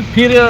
फिर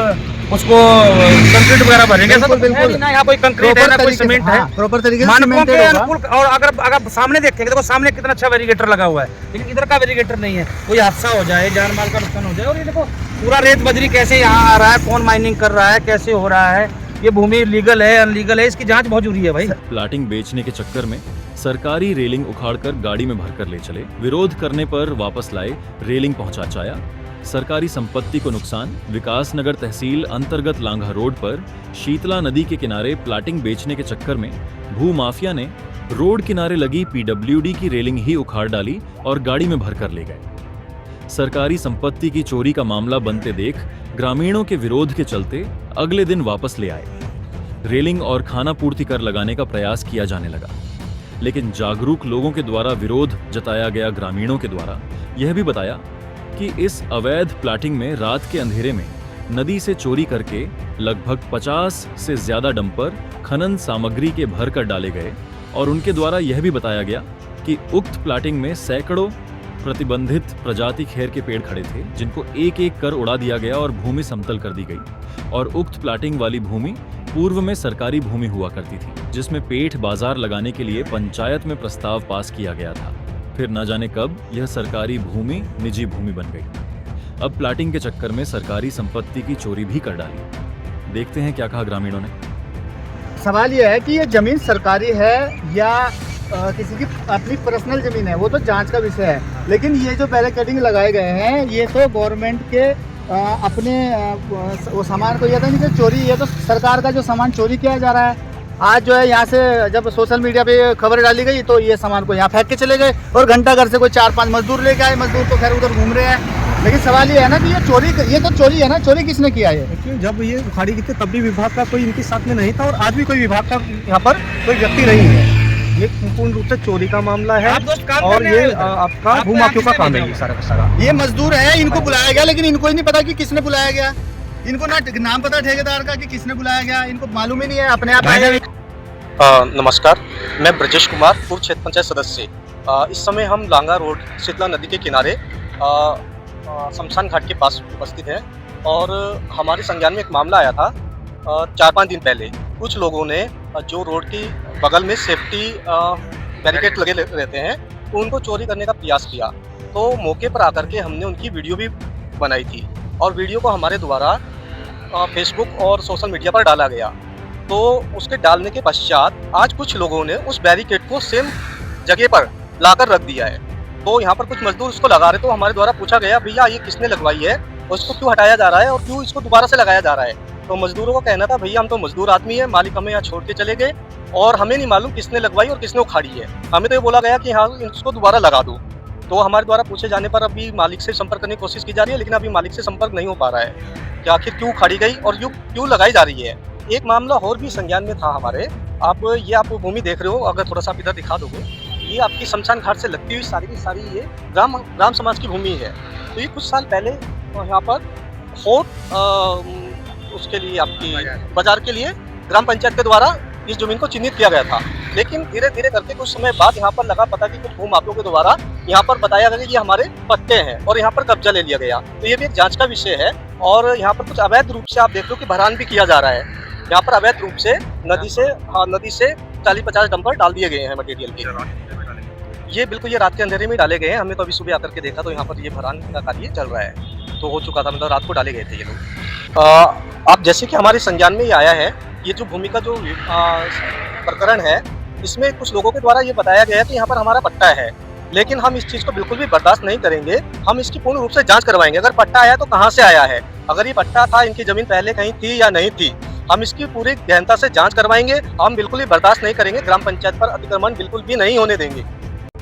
उसको कंक्रीट वगैरह भरेंगे। बिल्कुल, सब है बिल्कुल। ना, यहाँ कोई कंक्रीट है ना कोई सीमेंट है। प्रॉपर तरीके से मानकों सीमेंटेड के होगा। अनुकूल। और अगर सामने देखेंगे देखो सामने कितना अच्छा वेरिगेटर लगा हुआ है, लेकिन इधर का वेरिगेटर नहीं है। कोई हादसा हो जाए, जान माल का नुकसान हो जाए। और ये देखो पूरा रेत बजरी कैसे यहाँ आ रहा है, कौन माइनिंग कर रहा है, कैसे हो रहा है, ये भूमि लीगल है अनलीगल है, इसकी जांच बहुत जरूरी है भाई। प्लाटिंग बेचने के चक्कर में सरकारी रेलिंग उखाड़कर गाड़ी में भरकर ले चले, विरोध करने पर वापस लाए, रेलिंग पहुंचाया। सरकारी संपत्ति को नुकसान। विकास नगर तहसील अंतर्गत लांघा रोड पर शीतला नदी के किनारे प्लाटिंग बेचने के चक्कर में भू माफिया ने रोड किनारे लगी पीडब्ल्यूडी की रेलिंग ही उखाड़ डाली और गाड़ी में भरकर ले गए। सरकारी संपत्ति की चोरी का मामला बनते देख ग्रामीणों के विरोध के चलते अगले दिन वापस ले आए। रेलिंग और खाना पूर्ति कर लगाने का प्रयास किया जाने लगा, लेकिन जागरूक लोगों के द्वारा विरोध जताया गया। ग्रामीणों के द्वारा यह भी बताया कि इस अवैध प्लाटिंग में रात के अंधेरे में नदी से चोरी करके लगभग 50 से ज्यादा डंपर खनन सामग्री के भर कर डाले गए। और उनके द्वारा यह भी बताया गया कि उक्त प्लाटिंग में सैकड़ों प्रतिबंधित प्रजाति खेर के पेड़ खड़े थे, जिनको एक एक कर उड़ा दिया गया और भूमि समतल कर दी गई। और उक्त प्लाटिंग वाली भूमि पूर्व में सरकारी भूमि हुआ करती थी, जिसमें पेठ बाजार लगाने के लिए पंचायत में प्रस्ताव पास किया गया था। फिर न जाने कब यह सरकारी भूमि निजी भूमि बन गई। अब प्लाटिंग के चक्कर में सरकारी संपत्ति की चोरी भी कर डाली। देखते हैं क्या कहा ग्रामीणों ने। सवाल यह है कि ये जमीन सरकारी है या किसी की अपनी पर्सनल जमीन है, वो तो जांच का विषय है। लेकिन ये जो बैरिकेडिंग लगाए गए हैं, ये तो गवर्नमेंट के अपने वो सामान को, ये तो नहीं चोरी, ये तो सरकार का जो सामान चोरी किया जा रहा है। आज जो है यहाँ से जब सोशल मीडिया पे खबर डाली गई तो ये सामान को यहाँ फेंक के चले गए और घंटा घर से कोई 4-5 मजदूर लेके आए। मजदूर तो खैर उधर घूम रहे हैं, लेकिन सवाल ये है ना कि ये तो चोरी है ना। चोरी किसने किया है? क्यों जब ये उखाड़ी गई थी तब भी विभाग का कोई इनके साथ में नहीं था और आज भी कोई विभाग का यहाँ पर कोई व्यक्ति नहीं है। ये पूर्ण रूप से चोरी का मामला है और ये आपका भूमाफियों का काम है ये सारा का सारा। ये मजदूर है, इनको बुलाया गया, लेकिन इनको ही नहीं पता कि किसने बुलाया गया। इनको ना नाम पता ठेकेदार का कि किसने बुलाया गया, इनको मालूम ही नहीं है। अपने आप आए। नमस्कार, मैं ब्रजेश कुमार, पूर्व क्षेत्र पंचायत सदस्य। इस समय हम लांगा रोड शीतला नदी के किनारे शमशान घाट के पास उपस्थित हैं और हमारे संज्ञान में एक मामला आया था 4-5 दिन पहले। कुछ लोगों ने जो रोड की बगल में सेफ्टी बैरिकेड लगे रहते हैं, तो उनको चोरी करने का प्रयास किया। तो मौके पर आकर के हमने उनकी वीडियो भी बनाई थी और वीडियो को हमारे द्वारा फेसबुक और सोशल मीडिया पर डाला गया। तो उसके डालने के पश्चात आज कुछ लोगों ने उस बैरिकेड को सेम जगह पर लाकर रख दिया है। तो यहाँ पर कुछ मजदूर उसको लगा रहे, तो हमारे द्वारा पूछा गया भैया ये किसने लगवाई है और इसको क्यों हटाया जा रहा है और क्यों इसको दोबारा से लगाया जा रहा है। तो मजदूरों को कहना था भैया हम तो मजदूर आदमी है, मालिक हमें यहाँ छोड़ के चले गए और हमें नहीं मालूम किसने लगवाई और किसने उखाड़ी है। हमें तो ये बोला गया कि हाँ इसको दोबारा लगा दो। तो हमारे द्वारा पूछे जाने पर अभी मालिक से संपर्क करने की कोशिश की जा रही है, लेकिन अभी मालिक से संपर्क नहीं हो पा रहा है कि आखिर क्यों उखाड़ी गई और क्यों लगाई जा रही है। एक मामला और भी संज्ञान में था हमारे। आप भूमि देख रहे हो, अगर थोड़ा सा आप इधर दिखा दोगे, ये आपकी शमशान घाट से लगती हुई सारी की सारी ये ग्राम समाज की भूमि है। तो ये कुछ साल पहले यहाँ पर उसके लिए आपकी बाजार के लिए ग्राम पंचायत के द्वारा इस जमीन को चिन्हित किया गया था। लेकिन धीरे धीरे करके कुछ समय बाद यहाँ पर लगा पता कि कुछ भूमाफियों के द्वारा यहाँ पर बताया गया कि ये हमारे पट्टे हैं और यहाँ पर कब्जा ले लिया गया। तो ये भी एक जांच का विषय है और यहाँ पर कुछ अवैध रूप से आप देख लो कि भरान भी किया जा रहा है। यहाँ पर अवैध रूप से नदी से 40-50 डंपर डाल दिए गए हैं मटेरियल के। ये बिल्कुल ये रात के अंधेरे में डाले गए हैं। हमने तो अभी सुबह आकर के देखा तो यहाँ पर ये भरान का कार्य चल रहा है, तो हो चुका था, मतलब रात को डाले गए थे ये लोग। अब जैसे कि हमारे संज्ञान में ये आया है, ये जो भूमि का जो प्रकरण है, इसमें कुछ लोगों के द्वारा ये बताया गया है कि यहाँ पर हमारा पट्टा है, लेकिन हम इस चीज़ को बिल्कुल भी बर्दाश्त नहीं करेंगे। हम इसकी पूर्ण रूप से जांच करवाएंगे। अगर पट्टा आया तो कहाँ से आया है, अगर ये पट्टा था, इनकी जमीन पहले कहीं थी या नहीं थी, हम इसकी पूरी गहनता से जांच करवाएंगे। हम बिल्कुल भी बर्दाश्त नहीं करेंगे, ग्राम पंचायत पर अतिक्रमण बिल्कुल भी नहीं होने देंगे।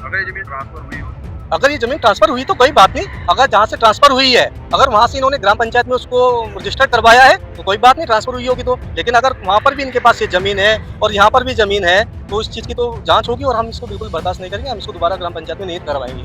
अगर ये जमीन ट्रांसफर हुई तो कोई बात नहीं, अगर जहाँ से ट्रांसफर हुई है, अगर वहाँ से इन्होंने ग्राम पंचायत में उसको रजिस्टर करवाया है तो कोई बात नहीं, ट्रांसफर हुई होगी तो। लेकिन अगर वहाँ पर भी इनके पास ये जमीन है और यहाँ पर भी जमीन है तो इस चीज़ की तो जांच होगी और हम इसको बिल्कुल बर्दाश्त नहीं करेंगे। हम इसको दोबारा ग्राम पंचायत में निहित करवाएंगे।